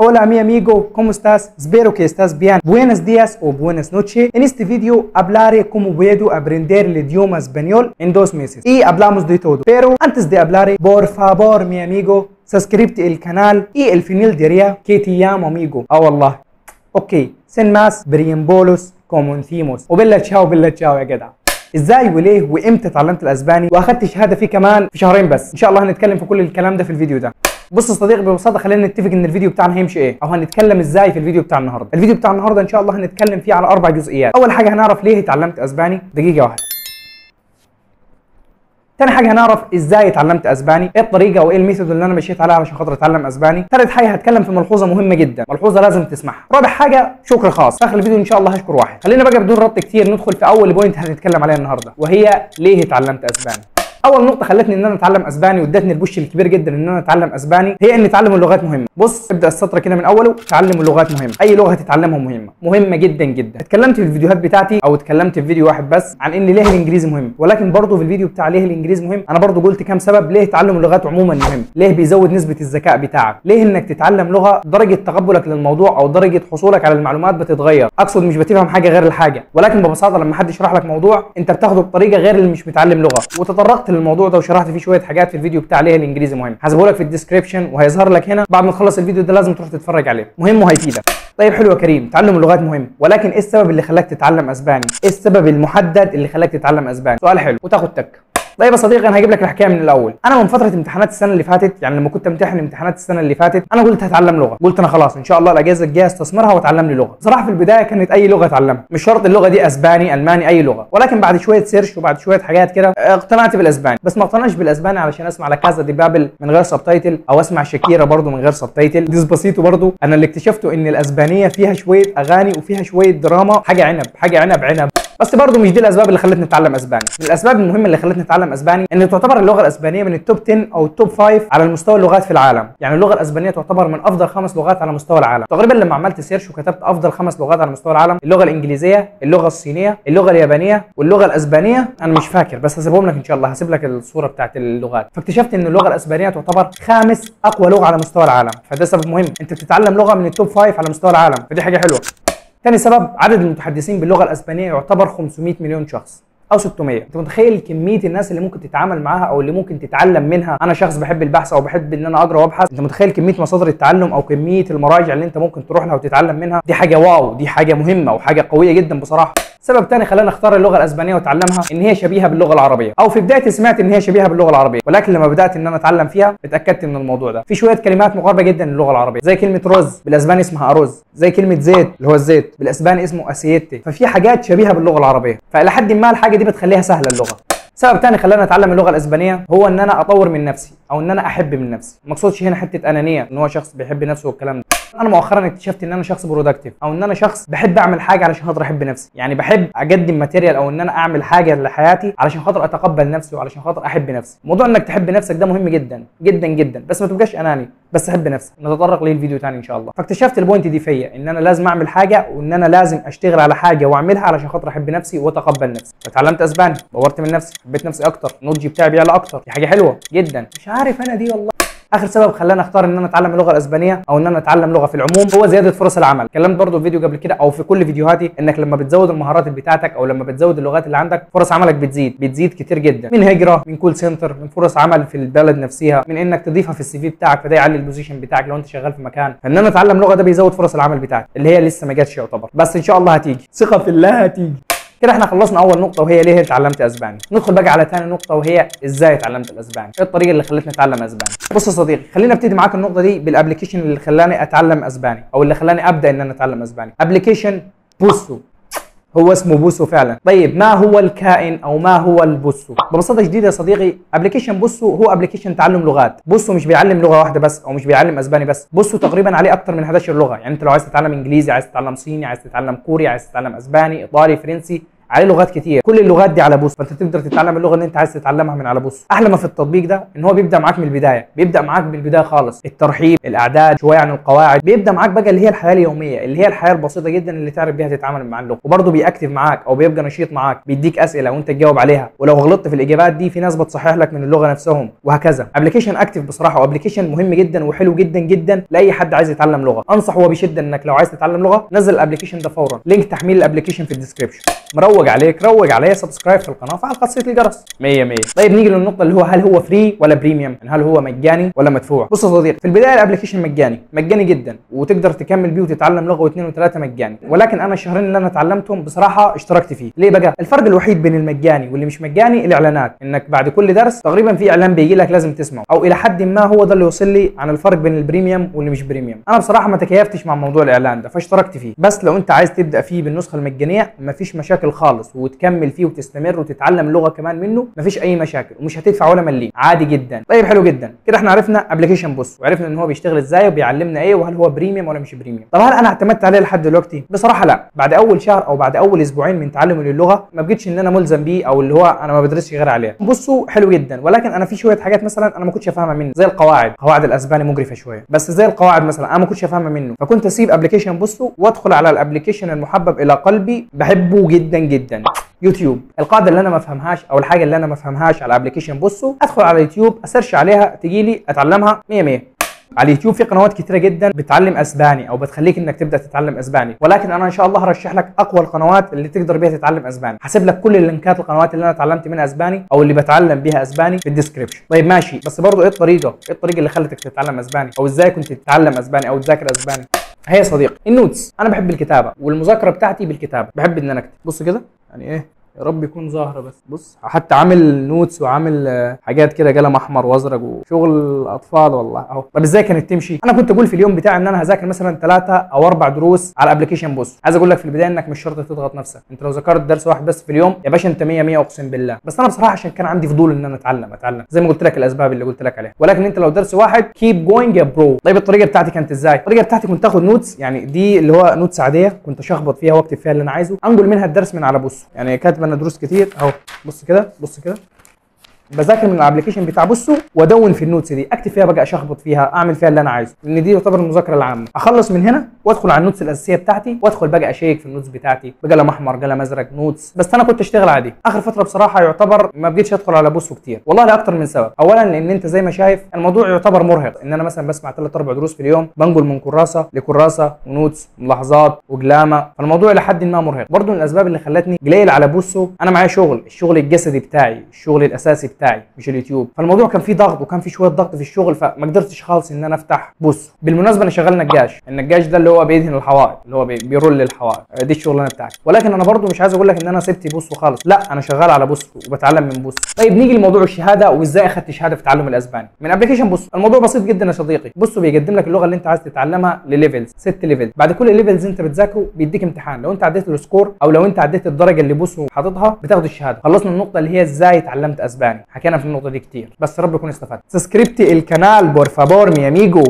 Hola mi amigo, ¿cómo estás? Espero que estás bien. Buenos días o buenas noches. En este video hablaré cómo puedo aprender el idioma español en 2 meses. Y hablamos de todo. Pero antes de hablar, por favor mi amigo, suscríbete al canal y al final diría que te llamo amigo. والله. اوكي sin más بريمبولوس comencemos. وبلا تشاو يا جدع. ازاي وليه وامتى اتعلمت الاسباني واخدت شهاده فيه كمان في شهرين بس؟ ان شاء الله هنتكلم في كل الكلام ده في الفيديو ده. بص يا صديقي ببساطه خلينا نتفق ان الفيديو بتاعنا هيمشي ايه او هنتكلم ازاي في الفيديو بتاع النهارده. الفيديو بتاع النهارده ان شاء الله هنتكلم فيه على 4 جزئيات. اول حاجه هنعرف ليه اتعلمت اسباني، دقيقه واحده. تاني حاجه هنعرف ازاي اتعلمت اسباني، ايه الطريقه وايه الميثود اللي انا مشيت عليها علشان خاطر اتعلم اسباني. ثالث حاجه هتكلم في ملحوظه مهمه جدا، ملحوظه لازم تسمعها. رابع حاجه شكر خاص. في اخر الفيديو ان شاء الله هشكر واحد. خلينا بقى بدون رد كتير ندخل في اول بوينت هنتكلم عليها النهارده، وهي ليه اتعلمت اسباني. اول نقطه خلتني ان انا اتعلم اسباني وادتني البوش الكبير جدا ان انا اتعلم اسباني هي ان تعلم اللغات مهمه. بص ابدا السطر كده من اوله، تعلم اللغات مهمه. اي لغه تتعلمها مهمه جدا جدا. اتكلمت في الفيديوهات بتاعتي او اتكلمت في فيديو واحد بس عن ان ليه الانجليزي مهم، ولكن برضه في الفيديو بتاع ليه الانجليزي مهم انا برضه قلت كام سبب ليه تعلم اللغات عموما مهم. ليه بيزود نسبه الذكاء بتاعك، ليه انك تتعلم لغه درجه تقبلك للموضوع او درجه حصولك على المعلومات بتتغير. اقصد مش بتفهم حاجه غير الحاجه، ولكن ببساطه لما حد يشرح لك موضوع انت بتاخده بطريقه غير اللي مش متعلم لغه. وتطرقت للموضوع ده وشرحت فيه شويه حاجات في الفيديو بتاع ليه الانجليزي مهم، هسيبه لك في الديسكربشن وهيظهر لك هنا بعد ما تخلص الفيديو ده. لازم تروح تتفرج عليه، مهم وهيفيدك. طيب حلو يا كريم، تعلم اللغات مهم، ولكن ايه السبب اللي خلاك تتعلم اسباني؟ ايه السبب المحدد اللي خلاك تتعلم اسباني؟ سؤال حلو وتاخد تك. طيب يا صديقي انا هجيب لك الحكايه من الاول. انا من فتره امتحانات السنه اللي فاتت، يعني لما كنت امتحن امتحانات السنه اللي فاتت انا قلت هتعلم لغه، قلت انا خلاص ان شاء الله الاجازه الجايه استثمرها واتعلم لي لغه. صراحه في البدايه كانت اي لغه اتعلمها، مش شرط اللغه دي اسباني الماني اي لغه، ولكن بعد شويه سيرش وبعد شويه حاجات كده اقتنعت بالاسباني. بس ما اقتنعش بالاسباني علشان اسمع لا كازا دي بابل من غير سبتايتل او اسمع شاكيرا برضه من غير سبتايتل، ديسباسيتو برضه. انا اللي اكتشفته ان الاسبانيه فيها شويه اغاني وفيها شويه دراما، حاجه عنب. بس برضه مش دي الاسباب اللي خلتني اتعلم اسباني. من الاسباب المهمه اللي خلتني اتعلم اسباني ان تعتبر اللغه الاسبانيه من التوب 10 او التوب 5 على مستوى اللغات في العالم. يعني اللغه الاسبانيه تعتبر من افضل 5 لغات على مستوى العالم. تقريبا لما عملت سيرش وكتبت افضل 5 لغات على مستوى العالم، اللغه الانجليزيه، اللغه الصينيه، اللغه اليابانيه، واللغه الاسبانيه. انا مش فاكر بس هسيبهم لك ان شاء الله، هسيب لك الصوره بتاعت اللغات. فاكتشفت ان اللغه الاسبانيه تعتبر 5 اقوى لغه على مستوى العالم، فده سبب مهم. انت بتتعلم لغه من التوب 5 على مستوى العالم، فدي حاجه حلوه. ثاني سبب عدد المتحدثين باللغه الاسبانيه يعتبر 500 مليون شخص او 600. انت متخيل كميه الناس اللي ممكن تتعامل معاها او اللي ممكن تتعلم منها؟ انا شخص بحب البحث او بحب ان انا اقرا وابحث. انت متخيل كميه مصادر التعلم او كميه المراجع اللي انت ممكن تروح لها وتتعلم منها؟ دي حاجه واو، دي حاجه مهمه وحاجه قويه جدا بصراحه. سبب تاني خلاني اختار اللغه الاسبانيه واتعلمها ان هي شبيهه باللغه العربيه، او في بدايتي سمعت ان هي شبيهه باللغه العربيه، ولكن لما بدات ان انا اتعلم فيها اتاكدت من الموضوع ده. في شويه كلمات مقاربه جدا للغه العربيه، زي كلمه روز بالاسباني اسمها اروز، زي كلمه زيت اللي هو الزيت بالاسباني اسمه اسيتي. ففي حاجات شبيهه باللغه العربيه، فالى حد ما الحاجه دي بتخليها سهله اللغه. سبب تاني خلاني اتعلم اللغه الاسبانيه هو ان انا اطور من نفسي او ان انا احب من نفسي. ما اقصدش هنا حته انانيه ان هو شخص بيحب نفسه والكلام ده. انا مؤخرا اكتشفت ان انا شخص برودكتيف او ان انا شخص بحب اعمل حاجه علشان خاطر احب نفسي. يعني بحب اقدم ماتيريال او ان انا اعمل حاجه لحياتي علشان خاطر اتقبل نفسي وعلشان خاطر احب نفسي. موضوع انك تحب نفسك ده مهم جدا جدا جدا، بس ما تبقاش اناني، بس حب نفسك. نتطرق ليه الفيديو ثاني ان شاء الله. فاكتشفت البوينت دي فيا ان انا لازم اعمل حاجه وان انا لازم اشتغل على حاجه واعملها علشان خاطر احب نفسي واتقبل نفسي. فتعلمت اسباني، طورت من نفسي، حبيت نفسي اكتر، النضج بتاعي بيعلى اكتر، دي حاجه حلوه جدا. مش عارف انا دي والله. اخر سبب خلاني اختار ان انا اتعلم اللغه الاسبانيه او ان انا اتعلم لغه في العموم هو زياده فرص العمل. اتكلمت برضو في فيديو قبل كده او في كل فيديوهاتي انك لما بتزود المهارات بتاعتك او لما بتزود اللغات اللي عندك فرص عملك بتزيد كتير جدا، من هجره، من كول سنتر، من فرص عمل في البلد نفسها، من انك تضيفها في السي في بتاعك فده يعلي البوزيشن بتاعك لو انت شغال في مكان. فان انا اتعلم لغه ده بيزود فرص العمل بتاعتي اللي هي لسه ما جاتش يعتبر، بس ان شاء الله هتيجي، ثقه في الله هتيجي. كده احنا خلصنا اول نقطه وهي ليه اتعلمت اسباني. ندخل بقى على ثاني نقطه وهي ازاي اتعلمت الاسباني، ايه الطريقه اللي خلتني اتعلم اسباني. بص يا صديقي خلينا ابتدي معاك النقطه دي بالابلكيشن اللي خلاني اتعلم اسباني او اللي خلاني ابدا ان انا اتعلم اسباني. ابلكيشن بوسو، هو اسمه بوسو فعلا. طيب ما هو الكائن او ما هو البوسو؟ ببساطه شديده يا صديقي ابلكيشن بوسو هو ابلكيشن تعلم لغات. بوسو مش بيعلم لغه واحده بس او مش بيعلم اسباني بس، بوسو تقريبا عليه اكتر من 11 لغه. يعني انت لو عايز تتعلم انجليزي، عايز تتعلم صيني، عايز تتعلم كوري، عايز تتعلم اسباني، ايطالي، فرنسي، عليه لغات كتير، كل اللغات دي على بوسو، فانت تقدر تتعلم اللغه اللي انت عايز تتعلمها من على بوسو. احلى ما في التطبيق ده ان هو بيبدا معاك من البدايه، بيبدا معاك بالبدايه خالص، الترحيب، الاعداد، شويه عن القواعد، بيبدا معاك بقى اللي هي الحياه اليوميه، اللي هي الحياه البسيطه جدا اللي تعرف بيها تتعامل مع اللغه. وبرده بيأكتف معاك او بيبقى نشيط معاك، بيديك اسئله وانت تجاوب عليها، ولو غلطت في الاجابات دي في ناس بتصحح لك من اللغه نفسهم، وهكذا. ابلكيشن اكتف بصراحه، وابلكيشن مهم جدا وحلو جدا جدا لاي حد عايز يتعلم لغه. انصح وبشده انك لو عايز تتعلم لغه نزل الابلكيشن ده فورا، لينك تحميل الابلكيشن في الديسكربشن. مروج عليك، روج عليا، سبسكرايب في القناه، فعل خاصيه الجرس. 100 100. طيب نيجي للنقطه اللي هو هل هو فري ولا بريميوم؟ يعني هل هو مجاني ولا مدفوع؟ بص يا صديقي، في البدايه الابلكيشن مجاني، مجاني جدا، وتقدر تكمل بيه وتتعلم لغه واثنين وثلاثه مجاني. ولكن انا الشهرين اللي انا اتعلمتهم بصراحه اشتركت فيه. ليه بقى؟ الفرق الوحيد بين المجاني واللي مش مجاني الاعلانات، انك بعد كل درس تقريبا في اعلان بيجي لك لازم تسمعه، او الى حد ما هو ده اللي يوصل لي عن الفرق بين البريميوم واللي مش بريميوم. انا بصراحه ما تكيفتش مع موضوع الاعلان ده فاشتركت فيه. بس لو انت عايز تبدا فيه بالنسخه المجانيه مفيش مشاكل خالص، وتكمل فيه وتستمر وتتعلم لغه كمان منه مفيش اي مشاكل، ومش هتدفع ولا مليم، عادي جدا. طيب حلو جدا كده، احنا عرفنا ابلكيشن بوسو، وعرفنا ان هو بيشتغل ازاي وبيعلمنا ايه، وهل هو بريميوم ولا مش بريميوم. طب هل انا اعتمدت عليه لحد دلوقتي؟ بصراحه لا. بعد اول شهر او بعد اول اسبوعين من تعلمي للغه ما بقتش ان انا ملزم بيه، او اللي هو انا ما بدرسش غير عليه. بوسو حلو جدا، ولكن انا في شويه حاجات مثلا انا ما كنتش افهمها منه، زي القواعد. قواعد الاسباني مقرفه شويه، بس زي القواعد مثلا انا ما كنتش افهمها منه، فكنت اسيب ابلكيشن بوسو وادخل على الابلكيشن المحبب الى قلبي، بحبه جدا جدا، يوتيوب. القاعده اللي انا ما افهمهاش او الحاجه اللي انا ما افهمهاش على ابلكيشن بوسو ادخل على يوتيوب اسيرش عليها تجي لي اتعلمها 100 100. على اليوتيوب في قنوات كتيره جدا بتعلم اسباني او بتخليك انك تبدا تتعلم اسباني، ولكن انا ان شاء الله هرشح لك اقوى القنوات اللي تقدر بيها تتعلم اسباني. هسيب لك كل اللينكات القنوات اللي انا اتعلمت منها اسباني او اللي بتعلم بيها اسباني في الديسكربشن. طيب ماشي، بس برضه ايه الطريقه اللي خلتك تتعلم اسباني، او ازاي كنت تتعلم اسباني او تذاكر اسباني؟ هي يا صديقي النوتس. انا بحب الكتابه والمذاكره بتاعتي بالكتابه، بحب ان انا اكتب. بص كده، يعني ايه، يا رب يكون ظاهره بس. بص حتى عامل نوتس وعامل حاجات كده قلم احمر وازرق وشغل اطفال والله اهو. طب ازاي كانت تمشي؟ انا كنت اقول في اليوم بتاعي ان انا هذاكر مثلا 3 أو 4 دروس على ابلكيشن بوسو. عايز اقول لك في البدايه انك مش شرط تضغط نفسك، انت لو ذاكرت درس واحد بس في اليوم يا باشا انت 100 100 اقسم بالله. بس انا بصراحه عشان كان عندي فضول ان انا اتعلم زي ما قلت لك الاسباب اللي قلت لك عليها، ولكن انت لو درس واحد كيب جوينج يا برو. طيب الطريقه بتاعتي كانت ازاي؟ الطريقه بتاعتي كنت اخد نوتس، يعني دي اللي هو نوتس عاديه كنت اشخبط فيها واكتب فيها اللي انا عايزه، انقل منها الدرس من على بوسو. يعني كاتب انا دروس كتير اهو، بص كده بص كده، بذاكر من الابلكيشن بتاع بوسو وادون في النوتس دي، اكتب فيها بقى، اشخبط فيها، اعمل فيها اللي انا عايزه، لان دي تعتبر المذاكره العامه. اخلص من هنا وادخل على النوتس الاساسيه بتاعتي، وادخل بقى اشيك في النوتس بتاعتي بقلم احمر قلم ازرق نوتس. بس انا كنت اشتغل عادي. اخر فتره بصراحه يعتبر ما بقيتش ادخل على بوسو كتير، والله لاكتر من سبب. اولا لان انت زي ما شايف الموضوع يعتبر مرهق، ان انا مثلا بسمع 3 4 دروس في اليوم، بنقل من كراسه لكراسه ونوتس ملاحظات وقلامه، فالموضوع لحد ما مرهق. برضه من الاسباب اللي خلتني قليل على بوسو انا معايا شغل، الشغل الجسدي بتاعي، الشغل الاساسي بتاعي مش اليوتيوب، فالموضوع كان فيه ضغط وكان فيه شويه ضغط في الشغل، فما قدرتش خالص ان انا افتح بوسو. بالمناسبه انا شغال نجاش، النجاش ده اللي هو بيدهن الحوائط، اللي هو بيرول الحوائط، دي الشغلانه بتاعتي. ولكن انا برضو مش عايز اقول لك ان انا سبت بوسو خالص، لا انا شغال على بوسو وبتعلم من بوسو. طيب نيجي لموضوع الشهاده وازاي اخدت شهاده في تعلم الاسباني من ابلكيشن بوسو. الموضوع بسيط جدا يا صديقي. بوسو بيقدم لك اللغه اللي انت عايز تتعلمها لليفلز، 6 ليفل. بعد كل ليفلز انت بتذاكره بيديك امتحان، لو انت عديت السكور او لو انت عديت الدرجه اللي بوسو حاططها بتاخد الشهاده. خلصنا النقطه اللي هي ازاي اتعلمت اسباني، حكينا في النقطه دي كتير، بس رب يكون استفدت. سبسكريبتي القناه بور فابور مي اميجو.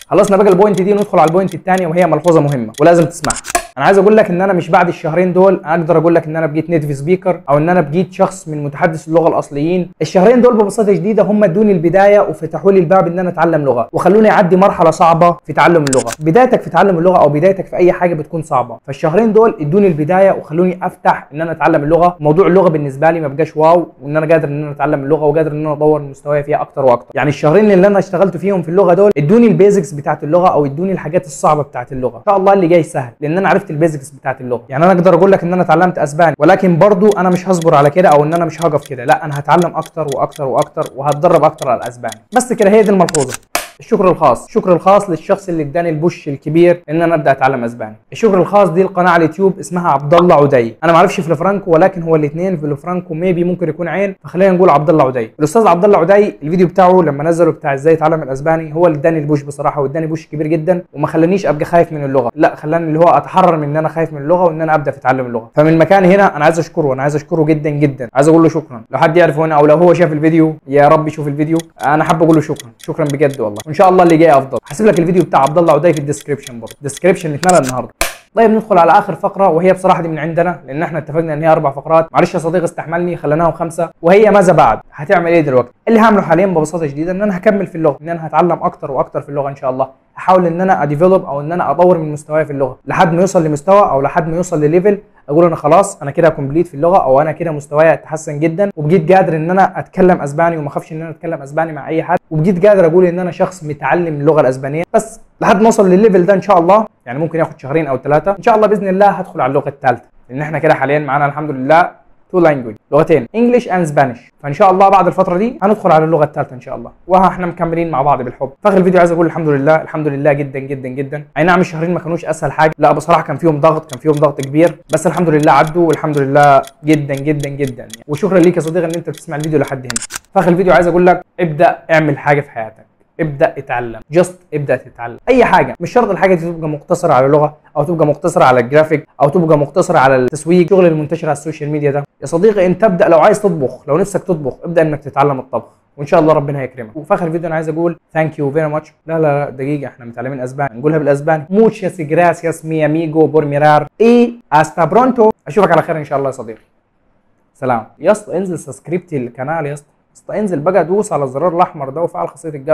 خلصنا بقى البوينت دي وندخل على البوينت الثانيه، وهي ملحوظه مهمه ولازم تسمعها. انا عايز اقول لك ان انا مش بعد الشهرين دول اقدر اقول لك ان انا بقيت نيتيف سبيكر او ان انا بقيت شخص من متحدث اللغه الاصليين. الشهرين دول ببساطه شديده هم ادوني البدايه وفتحوا لي الباب ان انا اتعلم لغه، وخلوني اعدي مرحله صعبه في تعلم اللغه. بدايتك في تعلم اللغه او بدايتك في اي حاجه بتكون صعبه، فالشهرين دول ادوني البدايه وخلوني افتح ان انا اتعلم اللغه. موضوع اللغه بالنسبه لي ما بقاش واو، وان انا قادر ان انا اتعلم اللغه وقادر ان انا اطور مستواي فيها اكتر واكتر. يعني الشهرين اللي انا اشتغلت فيهم في اللغه دول ادوني البيزكس بتاعت اللغه او ادوني الحاجات الصعبه بتاعت اللغه. ان شاء الله اللي جاي سهل لان انا عرفت البيزكس بتاعت اللغه. يعني انا اقدر اقول لك ان انا اتعلمت اسباني، ولكن برضو انا مش هصبر على كده او ان انا مش هقف كده، لا انا هتعلم اكتر واكتر واكتر وهتدرب اكتر على الاسباني. بس كده، هي دي الملحوظه. الشكر الخاص للشخص اللي اداني البوش الكبير ان انا ابدا اتعلم اسباني. الشكر الخاص دي القناه على اليوتيوب اسمها عبد الله عدي، انا ما اعرفش في الفرانكو ولكن هو الاثنين في الفرانكو ميبي ممكن يكون عين، فخلينا نقول عبد الله عدي. الاستاذ عبد الله عدي الفيديو بتاعه لما نزله بتاع ازاي اتعلم الاسباني هو اللي اداني البوش بصراحه، واداني بوش كبير جدا وما خلانيش ابقى خايف من اللغه، لا خلاني اللي هو اتحرر من ان انا خايف من اللغه وان انا ابدا في تعلم اللغه. فمن مكان هنا انا عايز اشكره، انا عايز اشكره جدا جدا، عايز اقول له شكرا. لو حد يعرف هنا او لو هو شاف الفيديو يا رب يشوف الفيديو، انا حابب اقول له شكرا بجد والله، وان شاء الله اللي جاي افضل. هسيب لك الفيديو بتاع عبد الله عدي في الديسكربشن، برضه الديسكربشن اللي اتملى النهارده. طيب ندخل على اخر فقره، وهي بصراحه دي من عندنا لان احنا اتفقنا ان هي 4 فقرات. معلش يا صديقي استحملني، خليناهم 5. وهي ماذا بعد؟ هتعمل ايه دلوقتي؟ اللي هعمله حاليا ببساطه شديده ان انا هكمل في اللغه، ان انا هتعلم اكتر واكتر في اللغه ان شاء الله. هحاول ان انا اديفلوب او ان انا اطور من مستواي في اللغه لحد ما يوصل لمستوى او لحد ما يوصل لليفل اقول انا خلاص انا كده كومبليت في اللغه، او انا كده مستواي اتحسن جدا وبقيت قادر ان انا اتكلم اسباني وما اخافش ان انا اتكلم اسباني مع اي حد، وبقيت قادر اقول ان انا شخص متعلم اللغه الاسبانيه. بس لحد ما اوصل للليفل ده ان شاء الله، يعني ممكن ياخد 2 او 3 ان شاء الله باذن الله هدخل على اللغه الثالثه، لان احنا كده حاليا معانا الحمد لله 2 لانجويج، لغتين انجلش اند سبانيش. فان شاء الله بعد الفتره دي هندخل على اللغه الثالثه ان شاء الله، واحنا مكملين مع بعض بالحب. في اخر الفيديو عايز اقول الحمد لله الحمد لله جدا جدا جدا. اي نعم الشهرين ما كانوش اسهل حاجه، لا بصراحه كان فيهم ضغط كبير، بس الحمد لله عدوا والحمد لله جدا جدا جدا يعني. وشكرا ليك يا صديقي ان انت بتسمع الفيديو لحد هنا. في اخر الفيديو عايز اقول لك ابدا اعمل حاجه في حياتك، ابدا اتعلم، ابدا تتعلم اي حاجه. مش شرط الحاجه دي تبقى مقتصره على لغه، او تبقى مقتصره على الجرافيك، او تبقى مقتصره على التسويق، الشغل المنتشر على السوشيال ميديا ده. يا صديقي انت ابدا، لو عايز تطبخ، لو نفسك تطبخ ابدا انك تتعلم الطبخ، وان شاء الله ربنا هيكرمك. وفي اخر الفيديو انا عايز اقول ثانك يو فيري ماتش. لا دقيقه، احنا متعلمين اسباني نقولها بالاسباني. موتشاس جراسياس مي اميجو بور ميرار اي استا برونتو. اشوفك على خير ان شاء الله يا صديقي. سلام. يا اسطى انزل سبسكريبتي للقناه يا اسطى، انزل بقى دوس على الزرار الاحمر ده وفعل خاصيه الجرس.